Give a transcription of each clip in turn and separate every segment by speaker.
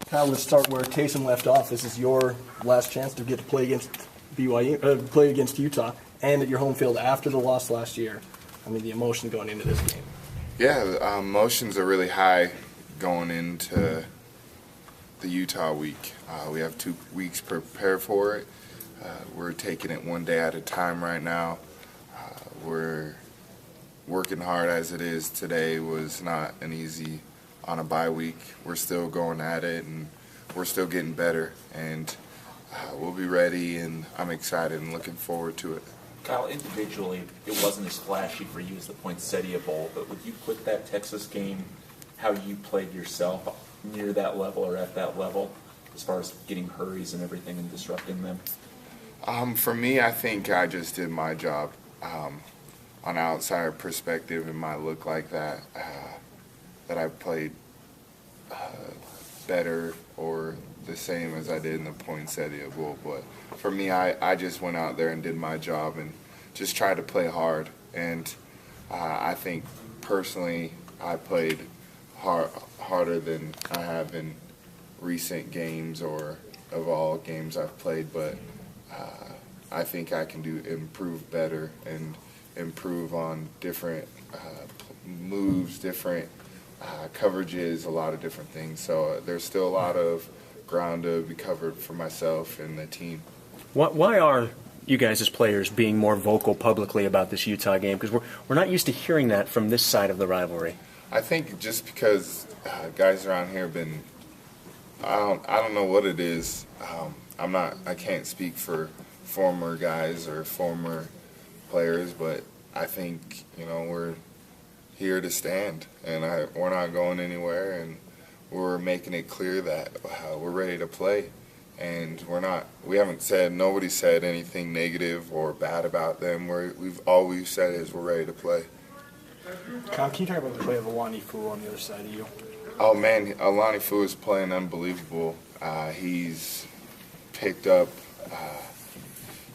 Speaker 1: Kyle, let's start where Taysom left off. This is your last chance to get to play against BYU, play against Utah, and at your home field after the loss last year. I mean, the emotion going into this game.
Speaker 2: Yeah, emotions are really high going into the Utah week. We have 2 weeks to prepare for it. We're taking it one day at a time right now. We're working hard as it is. Today was not an easy on a bye week. We're still going at it, and we're still getting better, and we'll be ready, and I'm excited and looking forward to it.
Speaker 3: Kyle, individually, it wasn't as flashy for you as the Poinsettia Bowl, but would you put that Texas game, how you played yourself, near that level or at that level, as far as getting hurries and everything and disrupting them?
Speaker 2: For me, I think I just did my job. On an outside perspective, it might look like that I played better or the same as I did in the Poinsettia Bowl. But for me, I just went out there and did my job and just tried to play hard. And I think personally, I played harder than I have in recent games or of all games I've played. But I think I can improve better and improve on different moves, different coverages, a lot of different things. So there's still a lot of ground to be covered for myself and the team.
Speaker 4: Why are you guys as players being more vocal publicly about this Utah game? Because we're not used to hearing that from this side of the rivalry.
Speaker 2: I think just because guys around here have been, I don't know what it is. I can't speak for former guys or former players, but I think, we're here to stand, and we're not going anywhere, and we're making it clear that we're ready to play, and nobody said anything negative or bad about them. All we've said is we're ready to play.
Speaker 1: Kyle, can you talk about the play of Alani Fu on the other side of you?
Speaker 2: Oh man, Alani Fu is playing unbelievable. He's picked up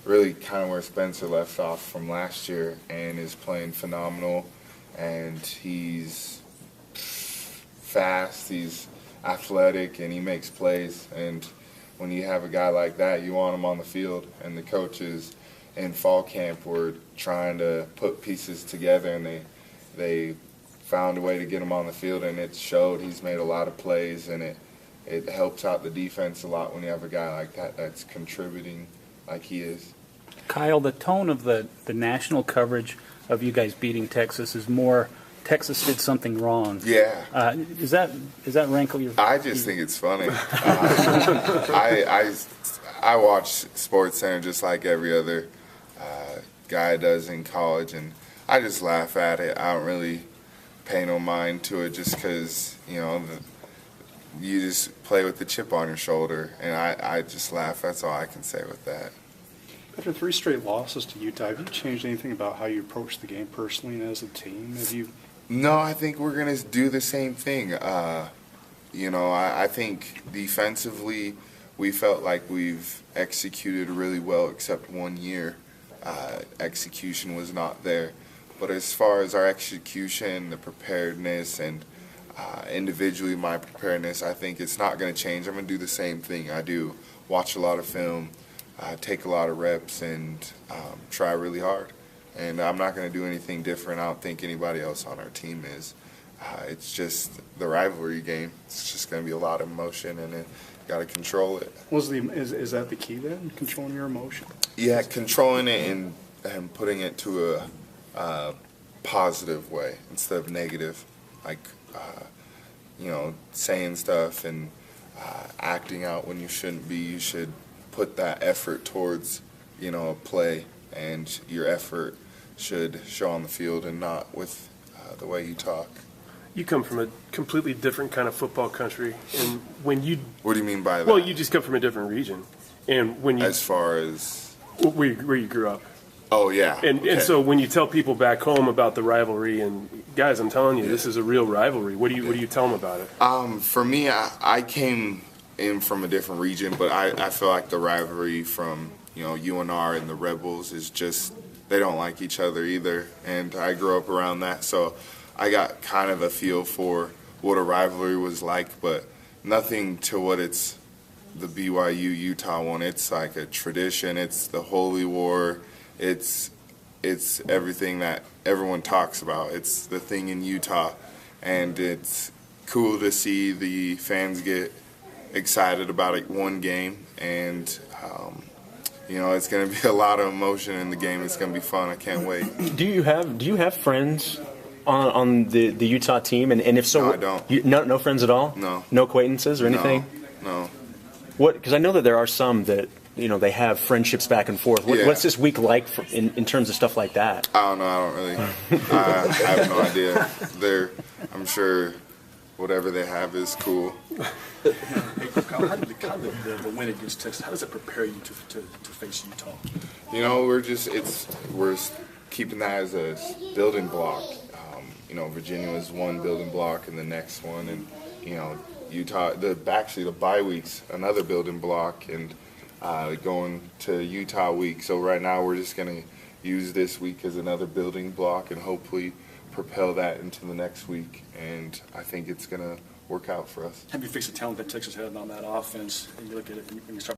Speaker 2: really kind of where Spencer left off from last year and is playing phenomenal. And he's fast, he's athletic, and he makes plays. And when you have a guy like that, you want him on the field. And the coaches in fall camp were trying to put pieces together, and they found a way to get him on the field, and it showed. He's made a lot of plays, and it helps out the defense a lot when you have a guy like that that's contributing like he is.
Speaker 5: Kyle, the tone of the national coverage of you guys beating Texas is more Texas did something wrong.
Speaker 2: Yeah.
Speaker 5: Is that rankle your?
Speaker 2: I just think it's funny. I watch Sports Center just like every other guy does in college, and I just laugh at it. I don't really pay no mind to it just because, you just play with the chip on your shoulder, and I just laugh. That's all I can say with that.
Speaker 6: After 3 straight losses to Utah, have you changed anything about how you approach the game personally and as a team?
Speaker 2: No, I think we're going to do the same thing. I think defensively we felt like we've executed really well except one year. Execution was not there. But as far as our execution, the preparedness, and individually my preparedness, I think it's not going to change. I'm going to do the same thing. I do watch a lot of film, take a lot of reps, and try really hard. And I'm not going to do anything different. I don't think anybody else on our team is. It's just the rivalry game. It's just going to be a lot of emotion, and you got to control it.
Speaker 6: Is that the key then, controlling your emotion?
Speaker 2: Yeah, controlling it and putting it to a positive way instead of negative, like saying stuff and acting out when you shouldn't be. You should put that effort towards a play, and your effort should show on the field and not with the way you talk.
Speaker 7: You come from a completely different kind of football country, and when you
Speaker 2: What do you mean by that?
Speaker 7: well, you just come from a different region, and when you
Speaker 2: as far as
Speaker 7: where you grew up.
Speaker 2: Oh yeah,
Speaker 7: And so when you tell people back home about the rivalry, and guys, I'm telling you, this is a real rivalry. What do you tell them about it?
Speaker 2: For me, I came in from a different region, but I feel like the rivalry from UNR and the Rebels is just they don't like each other either, and I grew up around that, so I got kind of a feel for what a rivalry was like. But nothing to what it's the BYU Utah one. It's like a tradition. It's the holy war. It's everything that everyone talks about. It's the thing in Utah, and it's cool to see the fans get excited about it one game, and it's going to be a lot of emotion in the game. It's going to be fun. I can't wait.
Speaker 4: Do you have friends on the Utah team? And if so,
Speaker 2: No, I don't.
Speaker 4: No friends at all?
Speaker 2: No
Speaker 4: acquaintances or anything?
Speaker 2: No.
Speaker 4: What? Because I know that there are some that they have friendships back and forth.
Speaker 2: Yeah.
Speaker 4: What's this week like in terms of stuff like that?
Speaker 2: I don't know. I don't really. I have no idea. I'm sure whatever they have is cool.
Speaker 8: Hey, Kyle, how did the win against Texas, how does it prepare you to face Utah?
Speaker 2: We're keeping that as a building block. Virginia was one building block, and the next one, and Utah. The bye week's another building block, and going to Utah week. So right now we're just gonna use this week as another building block, and hopefully propel that into the next week. And I think it's gonna work out for us.
Speaker 8: Have you fixed the talent that Texas had on that offense? And you look at it and you start